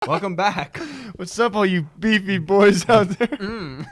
Welcome back. What's up, all you beefy boys out there? You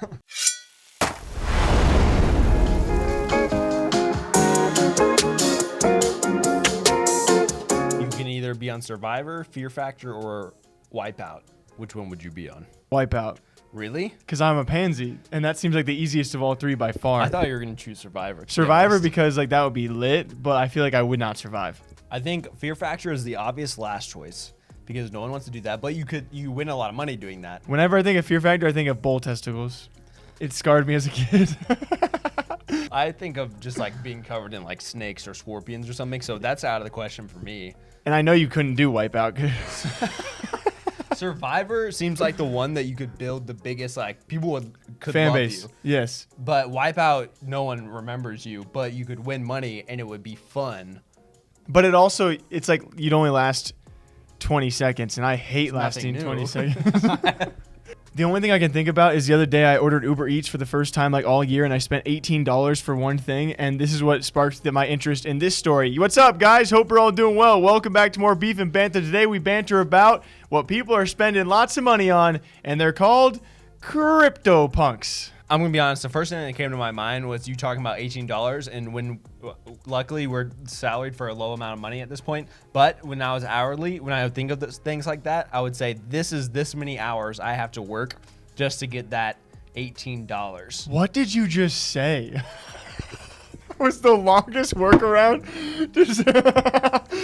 can either be on Survivor, Fear Factor, or Wipeout. Which one would you be on? Wipeout. Really? Because I'm a pansy, and that seems like the easiest of all three by far. I thought you were going to choose Survivor. Survivor because like that would be lit, but I feel like I would not survive. I think Fear Factor is the obvious last choice because no one wants to do that, but you win a lot of money doing that. Whenever I think of Fear Factor, I think of bull testicles. It scarred me as a kid. I think of just like being covered in like snakes or scorpions or something, so that's out of the question for me. And I know you couldn't do Wipeout. 'Cause Survivor seems like the one that you could build the biggest, like people could fan love base. you. Yes. But Wipeout, no one remembers you, but you could win money and it would be fun. But it's like you'd only last 20 seconds, and I hate lasting nothing 20 new. seconds. The only thing I can think about is the other day I ordered Uber Eats for the first time like all year, and I spent $18 for one thing, and this is what sparked my interest in this story. What's up, guys? Hope you're all doing well. Welcome back to more Beef and Banter. Today we banter about what people are spending lots of money on, and they're called CryptoPunks. I'm going to be honest, the first thing that came to my mind was you talking about $18, and when luckily we're salaried for a low amount of money at this point, but when I was hourly, when I would think of things like that, I would say this is this many hours I have to work just to get that $18. What did you just say? Was the longest workaround.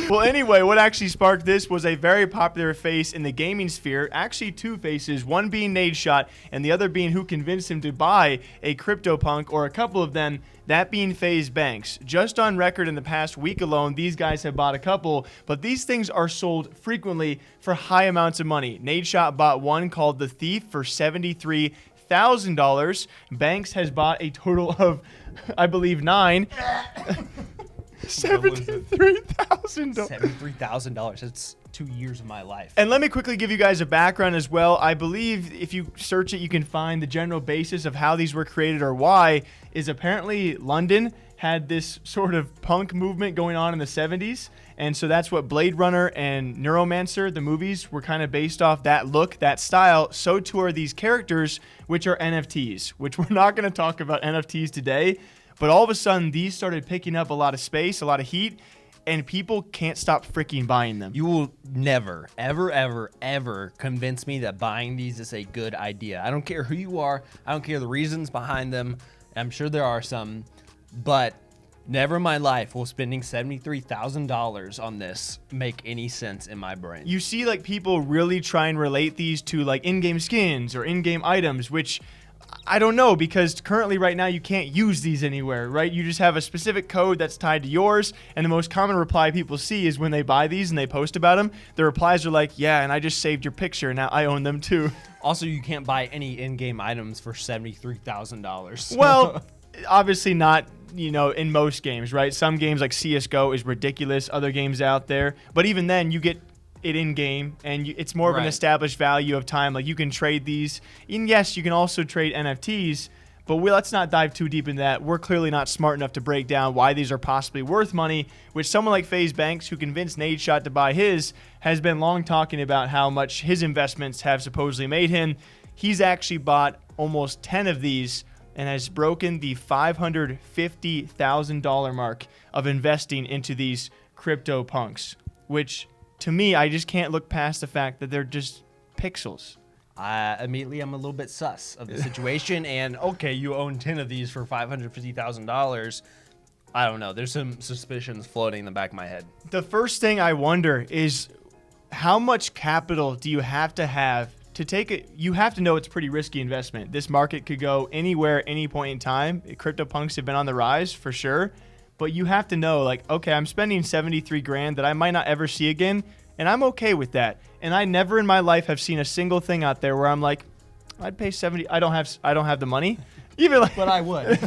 Well, anyway, what actually sparked this was a very popular face in the gaming sphere. Actually, two faces, one being Nadeshot and the other being who convinced him to buy a CryptoPunk, or a couple of them, that being FaZe Banks. Just on record in the past week alone, these guys have bought a couple, but these things are sold frequently for high amounts of money. Nadeshot bought one called The Thief for $73,000. Banks has bought a total of, I believe, 9. $73,000. $73,000. That's 2 years of my life. And let me quickly give you guys a background as well. I believe if you search it, you can find the general basis of how these were created or why. Is apparently London had this sort of punk movement going on in the 70s. And so that's what Blade Runner and Neuromancer, the movies, were kind of based off that look, that style. So too are these characters, which are NFTs, which we're not going to talk about NFTs today. But all of a sudden, these started picking up a lot of space, a lot of heat, and people can't stop freaking buying them. You will never, ever, ever, ever convince me that buying these is a good idea. I don't care who you are. I don't care the reasons behind them. I'm sure there are some, but never in my life will spending $73,000 on this make any sense in my brain. You see like people really try and relate these to like in-game skins or in-game items, which I don't know, because currently right now you can't use these anywhere, right? You just have a specific code that's tied to yours, and the most common reply people see is when they buy these and they post about them, the replies are like, yeah, and I just saved your picture, now I own them too. Also, you can't buy any in-game items for $73,000. Well, obviously not, in most games, right? Some games like CSGO is ridiculous, other games out there, but even then you get it in game, and it's more of an established value of time. Like you can trade these, and yes, you can also trade NFTs, but let's not dive too deep into that. We're clearly not smart enough to break down why these are possibly worth money, which someone like FaZe Banks, who convinced Nadeshot to buy his, has been long talking about how much his investments have supposedly made him. He's actually bought almost 10 of these and has broken the $550,000 mark of investing into these CryptoPunks, which to me, I just can't look past the fact that they're just pixels. Immediately, I'm a little bit sus of the situation. And okay, you own 10 of these for $550,000. I don't know. There's some suspicions floating in the back of my head. The first thing I wonder is how much capital do you have to take it? You have to know it's a pretty risky investment. This market could go anywhere, any point in time. CryptoPunks have been on the rise for sure. But you have to know, like, okay, I'm spending $73,000 that I might not ever see again, and I'm okay with that. And I never in my life have seen a single thing out there where I'm like, I'd pay $70. I don't have the money. Even like, but I would.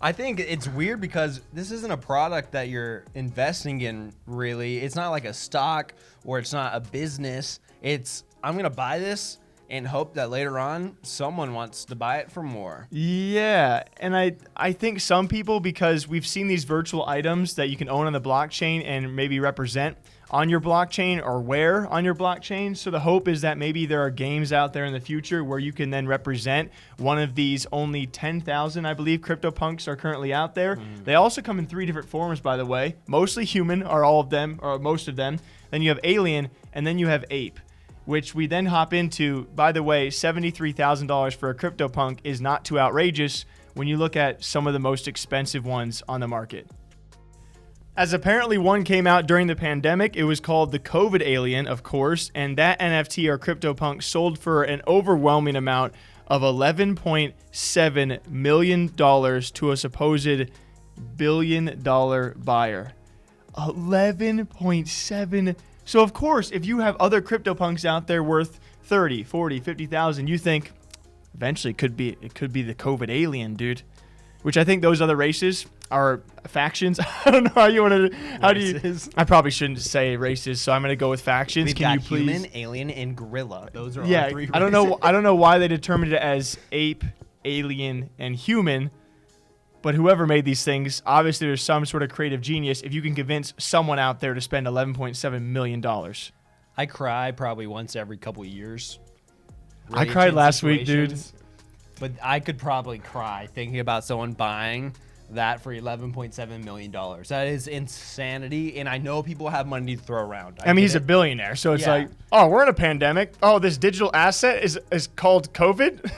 I think it's weird because this isn't a product that you're investing in, really. It's not like a stock or it's not a business. It's, I'm gonna buy this and hope that later on someone wants to buy it for more. Yeah, and I think some people, because we've seen these virtual items that you can own on the blockchain and maybe represent, on your blockchain or where on your blockchain. So the hope is that maybe there are games out there in the future where you can then represent one of these only 10,000, I believe, CryptoPunks are currently out there. They also come in 3 different forms, by the way. Mostly human are all of them, or most of them. Then you have alien, and then you have ape, which we then hop into. By the way, $73,000 for a CryptoPunk is not too outrageous when you look at some of the most expensive ones on the market. As apparently one came out during the pandemic, it was called the COVID Alien, of course, and that NFT or CryptoPunk sold for an overwhelming amount of $11.7 million to a supposed billion-dollar buyer. 11.7. So of course, if you have other CryptoPunks out there worth 30, 40, 50,000, you think eventually it could be the COVID Alien, dude. Which I think those other races are factions. I don't know how you want to. How races. Do you? I probably shouldn't say races, so I'm going to go with factions. We've Can got you please? Human, alien, and gorilla. Those are our 3 races. I don't know why they determined it as ape, alien, and human. But whoever made these things, obviously there's some sort of creative genius if you can convince someone out there to spend $11.7 million. I cry probably once every couple of years. I cried last week, dude. But I could probably cry thinking about someone buying that for $11.7 million. That is insanity, and I know people have money to throw around. I mean, he's a billionaire, so it's like, oh, we're in a pandemic. Oh, this digital asset is called COVID?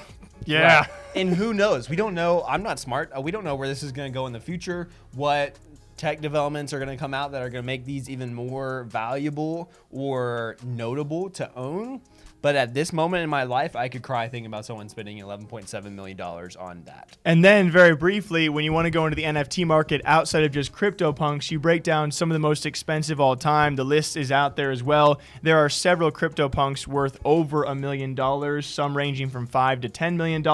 Yeah. Right. And who knows? We don't know. I'm not smart. We don't know where this is going to go in the future, what tech developments are going to come out that are going to make these even more valuable or notable to own. But at this moment in my life, I could cry thinking about someone spending $11.7 million on that. And then very briefly, when you want to go into the NFT market outside of just CryptoPunks, you break down some of the most expensive all time. The list is out there as well. There are several CryptoPunks worth over $1 million, some ranging from $5 to $10 million.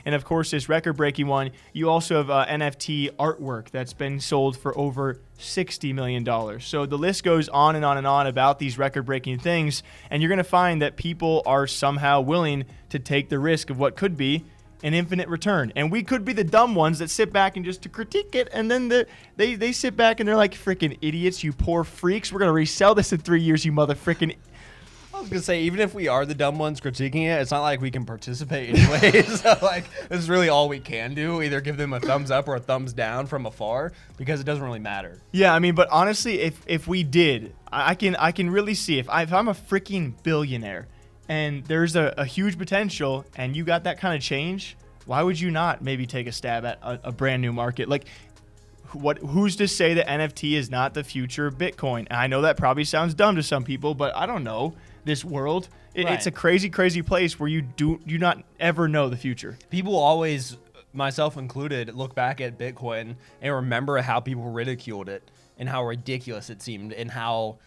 And of course, this record-breaking one, you also have NFT artwork that's been sold for over $60 million. So the list goes on and on and on about these record-breaking things, and you're going to find that people are somehow willing to take the risk of what could be an infinite return. And we could be the dumb ones that sit back and just to critique it, and then they sit back and they're like, freaking idiots, you poor freaks. We're going to resell this in 3 years, you mother freaking. I was gonna say, even if we are the dumb ones critiquing it, it's not like we can participate anyway. So like, this is really all we can do: either give them a thumbs up or a thumbs down from afar, because it doesn't really matter. Yeah, I mean, but honestly, if we did, I can really see if I'm a freaking billionaire and there's a huge potential, and you got that kind of change, why would you not maybe take a stab at a brand new market? Like, who's to say that NFT is not the future of Bitcoin? And I know that probably sounds dumb to some people, but I don't know. This world, it's a crazy, crazy place where you do not ever know the future. People always, myself included, look back at Bitcoin and remember how people ridiculed it and how ridiculous it seemed and how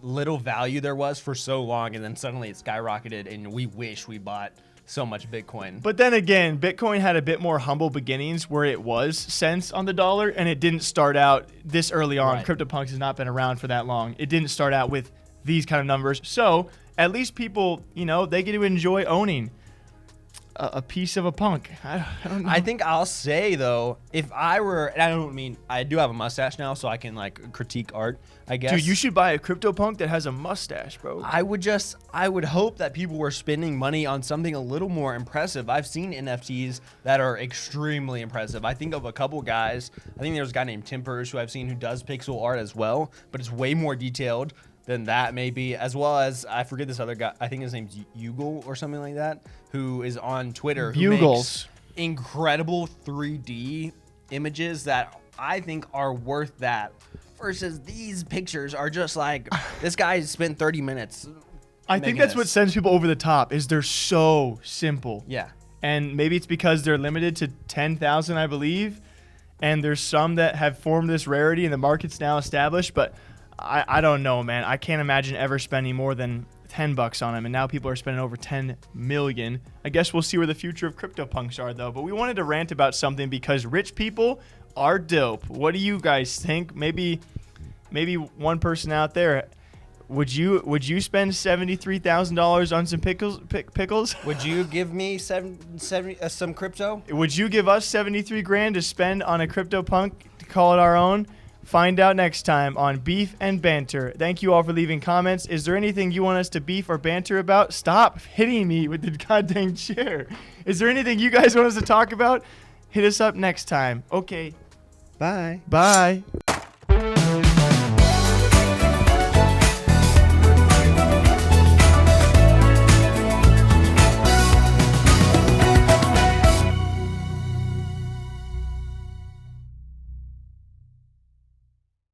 little value there was for so long, and then suddenly it skyrocketed, and we wish we bought so much Bitcoin. But then again, Bitcoin had a bit more humble beginnings where it was cents on the dollar, and it didn't start out this early on. Right. CryptoPunks has not been around for that long. It didn't start out with these kind of numbers. So at least people, they get to enjoy owning a piece of a punk. I don't know. I think I'll say, though, if I were, and I do have a mustache now, so I can like critique art, I guess. Dude, you should buy a CryptoPunk that has a mustache, bro. I would hope that people were spending money on something a little more impressive. I've seen NFTs that are extremely impressive. I think of a couple guys. I think there's a guy named Timpers who I've seen who does pixel art as well, but it's way more detailed than that, maybe, as well as I forget this other guy. I think his name's Ugle or something like that, who is on Twitter. Bugles. Who makes incredible 3D images that I think are worth that. Versus these pictures are just like, this guy spent 30 minutes. I think that's what sends people over the top, is they're so simple. Yeah. And maybe it's because they're limited to 10,000, I believe. And there's some that have formed this rarity and the market's now established, but I don't know, man. I can't imagine ever spending more than $10 on them, and now people are spending over 10 million. I guess we'll see where the future of CryptoPunks are, though. But we wanted to rant about something because rich people are dope. What do you guys think? Maybe one person out there. Would you spend $73,000 on some pickles? Would you give me some crypto? Would you give us $73,000 to spend on a CryptoPunk to call it our own? Find out next time on Beef and Banter. Thank you all for leaving comments. Is there anything you want us to beef or banter about? Stop hitting me with the goddamn chair. Is there anything you guys want us to talk about? Hit us up next time. Okay. Bye. Bye.